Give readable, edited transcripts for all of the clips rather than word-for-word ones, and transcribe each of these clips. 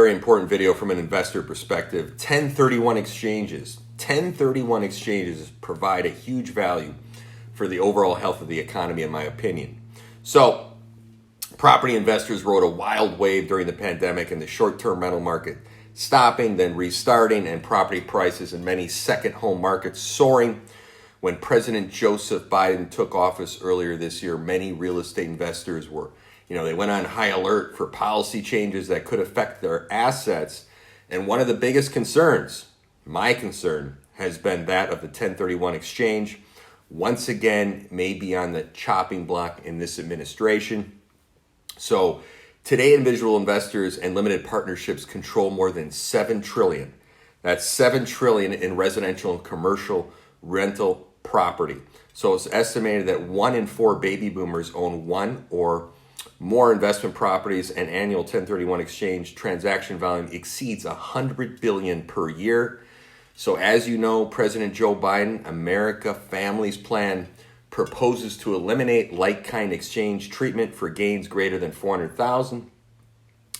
very important video from an investor perspective. 1031 exchanges. 1031 exchanges provide a huge value for the overall health of the economy, in my opinion. So, property investors rode a wild wave during the pandemic and the short-term rental market stopping, then restarting, and property prices in many second home markets soaring. When President Joseph Biden took office earlier this year, many real estate investors were, they went on high alert for policy changes that could affect their assets. And one of the biggest concerns, my concern, has been that of the 1031 exchange. Once again, may be on the chopping block in this administration. So today, individual investors and limited partnerships control more than $7 trillion. That's $7 trillion in residential and commercial rental property. So it's estimated that 1 in 4 baby boomers own one or more investment properties, and annual 1031 exchange transaction volume exceeds $100 billion per year. So as you know, President Joe Biden, America Families Plan, proposes to eliminate like-kind exchange treatment for gains greater than $400,000.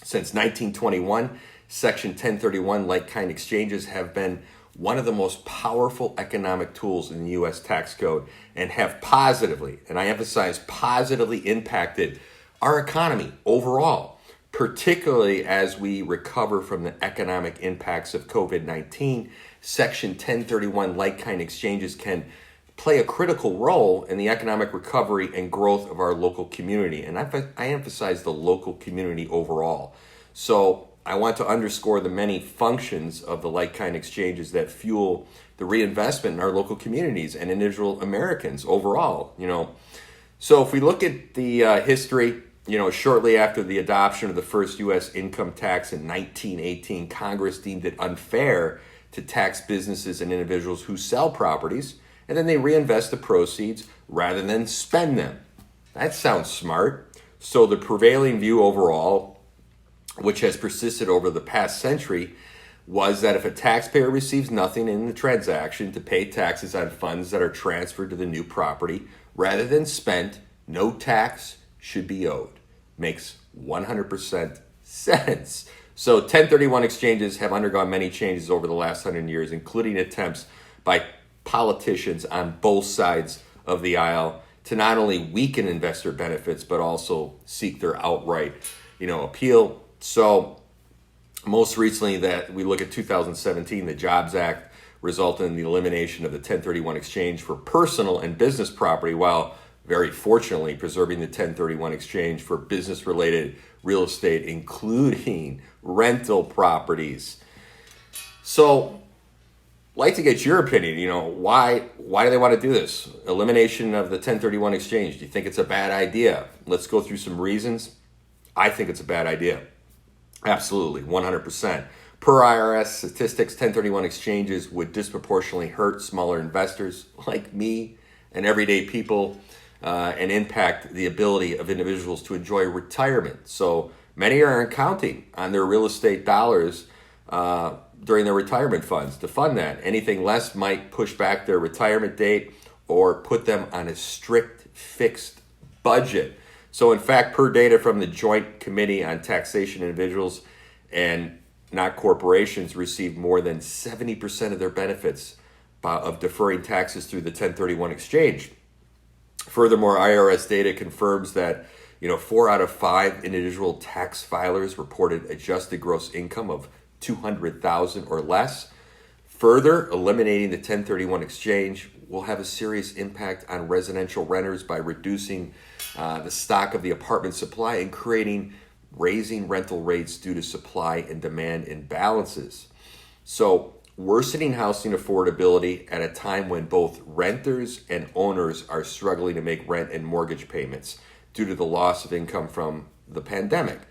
Since 1921, Section 1031 like-kind exchanges have been one of the most powerful economic tools in the U.S. tax code and have positively, and I emphasize positively, impacted our economy overall, particularly as we recover from the economic impacts of COVID-19. Section 1031 like-kind exchanges can play a critical role in the economic recovery and growth of our local community. And I emphasize the local community overall. So I want to underscore the many functions of the like-kind exchanges that fuel the reinvestment in our local communities and individual Americans overall. So if we look at the history, shortly after the adoption of the first U.S. income tax in 1918, Congress deemed it unfair to tax businesses and individuals who sell properties, and then they reinvest the proceeds rather than spend them. That sounds smart. So the prevailing view overall, which has persisted over the past century, was that if a taxpayer receives nothing in the transaction to pay taxes on funds that are transferred to the new property rather than spent, no tax should be owed. Makes 100% sense. So 1031 exchanges have undergone many changes over the last 100 years, including attempts by politicians on both sides of the aisle to not only weaken investor benefits, but also seek their outright, appeal. So most recently, that we look at 2017, the Jobs Act resulted in the elimination of the 1031 exchange for personal and business property, while very fortunately preserving the 1031 exchange for business-related real estate, including rental properties. So I'd like to get your opinion. Why do they want to do this? Elimination of the 1031 exchange. Do you think it's a bad idea? Let's go through some reasons. I think it's a bad idea. Absolutely, 100%. Per IRS statistics, 1031 exchanges would disproportionately hurt smaller investors like me and everyday people, and impact the ability of individuals to enjoy retirement. So many aren't counting on their real estate dollars during their retirement funds to fund that. Anything less might push back their retirement date or put them on a strict fixed budget. So in fact, per data from the Joint Committee on Taxation, individuals and not corporations received more than 70% of their benefits of deferring taxes through the 1031 exchange. Furthermore, IRS data confirms that 4 out of 5 individual tax filers reported adjusted gross income of $200,000 or less. Further, eliminating the 1031 exchange will have a serious impact on residential renters by reducing the stock of the apartment supply and raising rental rates due to supply and demand imbalances. So worsening housing affordability at a time when both renters and owners are struggling to make rent and mortgage payments due to the loss of income from the pandemic.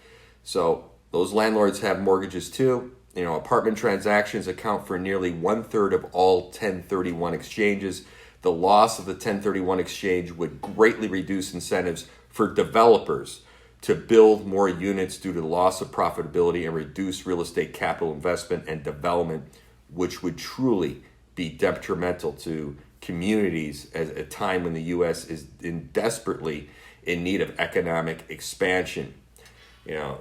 So those landlords have mortgages too. Apartment transactions account for nearly 1/3 of all 1031 exchanges. The loss of the 1031 exchange would greatly reduce incentives for developers to build more units due to the loss of profitability and reduce real estate capital investment and development, which would truly be detrimental to communities at a time when the U.S. is desperately in need of economic expansion.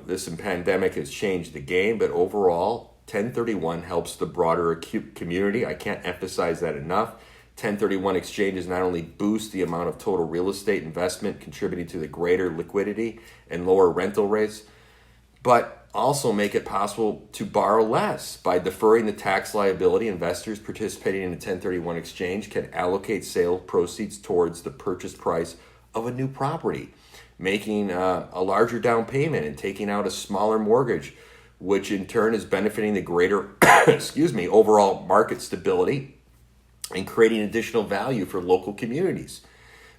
This pandemic has changed the game, but overall, 1031 helps the broader community. I can't emphasize that enough. 1031 exchanges not only boost the amount of total real estate investment contributing to the greater liquidity and lower rental rates, but also make it possible to borrow less. By deferring the tax liability, investors participating in a 1031 exchange can allocate sale proceeds towards the purchase price of a new property, making a larger down payment and taking out a smaller mortgage, which in turn is benefiting the greater overall market stability and creating additional value for local communities.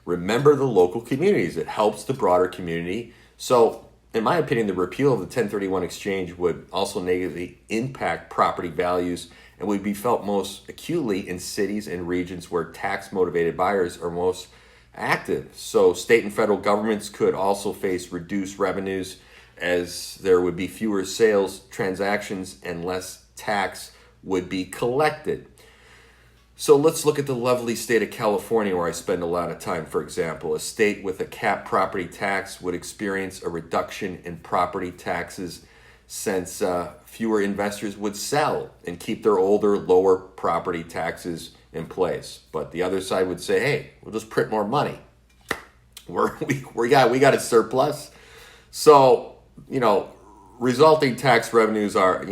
Remember the local communities. It helps the broader community. So, in my opinion, the repeal of the 1031 exchange would also negatively impact property values and would be felt most acutely in cities and regions where tax-motivated buyers are most active. So, state and federal governments could also face reduced revenues as there would be fewer sales transactions and less tax would be collected. So let's look at the lovely state of California, where I spend a lot of time. For example, a state with a capped property tax would experience a reduction in property taxes since fewer investors would sell and keep their older, lower property taxes in place. But the other side would say, hey, we'll just print more money. We got a surplus. So, resulting tax revenues are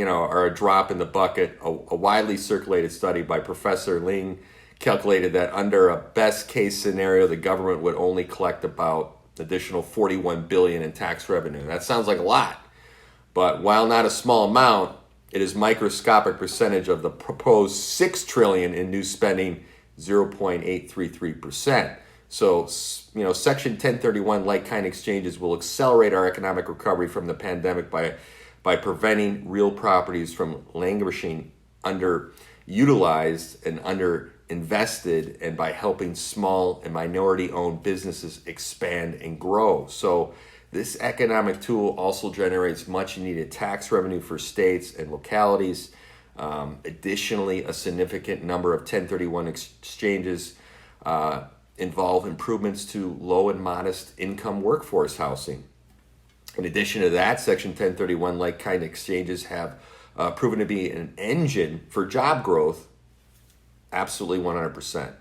a drop in the bucket. A widely circulated study by Professor Ling calculated that under a best case scenario, the government would only collect about additional $41 billion in tax revenue. That sounds like a lot, but while not a small amount, it is microscopic percentage of the proposed $6 trillion in new spending, 0.833%. So, Section 1031 like-kind exchanges will accelerate our economic recovery from the pandemic by preventing real properties from languishing underutilized and underinvested, and by helping small and minority-owned businesses expand and grow. So, this economic tool also generates much-needed tax revenue for states and localities. Additionally, a significant number of 1031 exchanges involve improvements to low and modest income workforce housing. In addition to that, Section 1031 like-kind exchanges have proven to be an engine for job growth, absolutely 100%.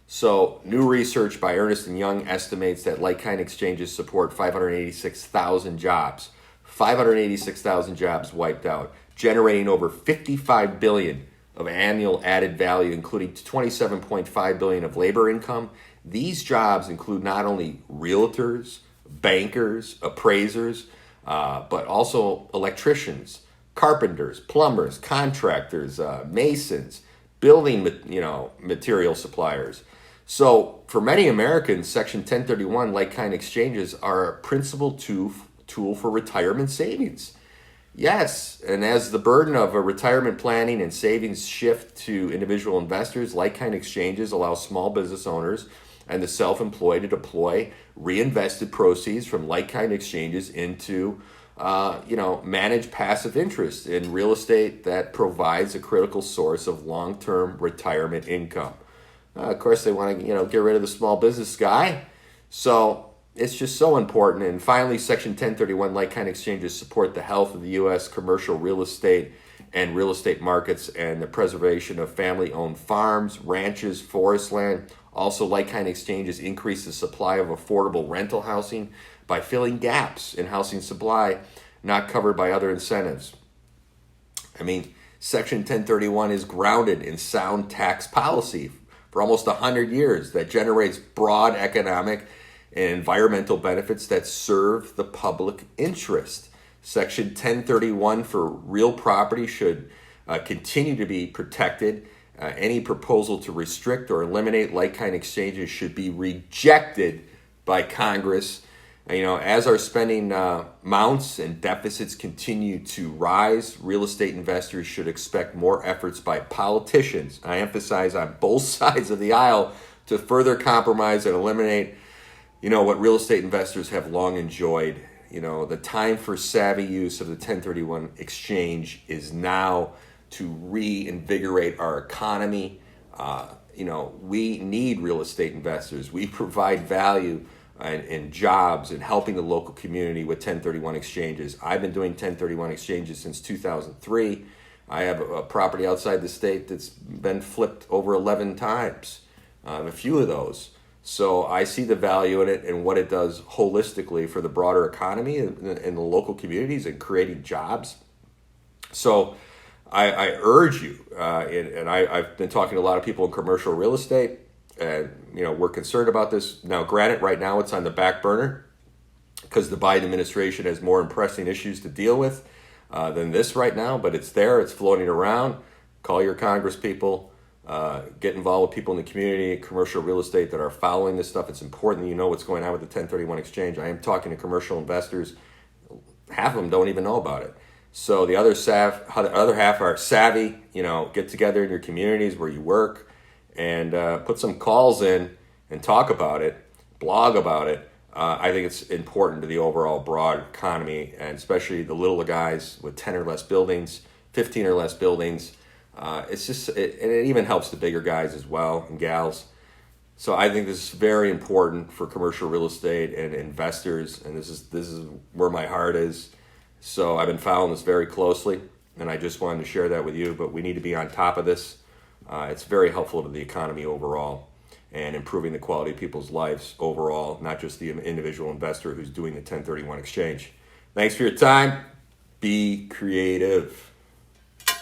So, new research by Ernst & Young estimates that like-kind exchanges support 586,000 jobs. 586,000 jobs wiped out, generating over $55 billion of annual added value, including $27.5 billion of labor income. These jobs include not only realtors, bankers, appraisers, but also electricians, carpenters, plumbers, contractors, masons, building material suppliers. So for many Americans, Section 1031 like-kind exchanges are a principal tool for retirement savings. Yes, and as the burden of a retirement planning and savings shift to individual investors, like-kind exchanges allow small business owners and the self-employed to deploy reinvested proceeds from like-kind exchanges into, manage passive interest in real estate that provides a critical source of long-term retirement income. Of course, they want to, get rid of the small business guy. So it's just so important. And finally, Section 1031 like-kind exchanges support the health of the U.S. commercial real estate and real estate markets and the preservation of family-owned farms, ranches, forest land. Also, like-kind exchanges increase the supply of affordable rental housing by filling gaps in housing supply not covered by other incentives. Section 1031 is grounded in sound tax policy for almost 100 years that generates broad economic and environmental benefits that serve the public interest. Section 1031 for real property should continue to be protected. Any proposal to restrict or eliminate like-kind exchanges should be rejected by Congress. As our spending mounts and deficits continue to rise, real estate investors should expect more efforts by politicians, I emphasize on both sides of the aisle, to further compromise and eliminate, what real estate investors have long enjoyed. The time for savvy use of the 1031 exchange is now to reinvigorate our economy. We need real estate investors. We provide value and jobs and helping the local community with 1031 exchanges. I've been doing 1031 exchanges since 2003. I have a property outside the state that's been flipped over 11 times, a few of those. So I see the value in it and what it does holistically for the broader economy and the local communities and creating jobs. So I urge you, and I've been talking to a lot of people in commercial real estate, and we're concerned about this. Now, granted, right now it's on the back burner because the Biden administration has more pressing issues to deal with than this right now, but it's there, it's floating around. Call your Congress people, get involved with people in the community, commercial real estate that are following this stuff. It's important that you know what's going on with the 1031 exchange. I am talking to commercial investors. Half of them don't even know about it. So the other half are savvy, get together in your communities where you work and put some calls in and talk about it, blog about it. I think it's important to the overall broad economy, and especially the little guys with 10 or less buildings, 15 or less buildings. And it even helps the bigger guys as well and gals. So I think this is very important for commercial real estate and investors, and this is where my heart is. So I've been following this very closely, and I just wanted to share that with you. But we need to be on top of this. It's very helpful to the economy overall and improving the quality of people's lives overall, not just the individual investor who's doing the 1031 exchange. Thanks for your time. Be creative.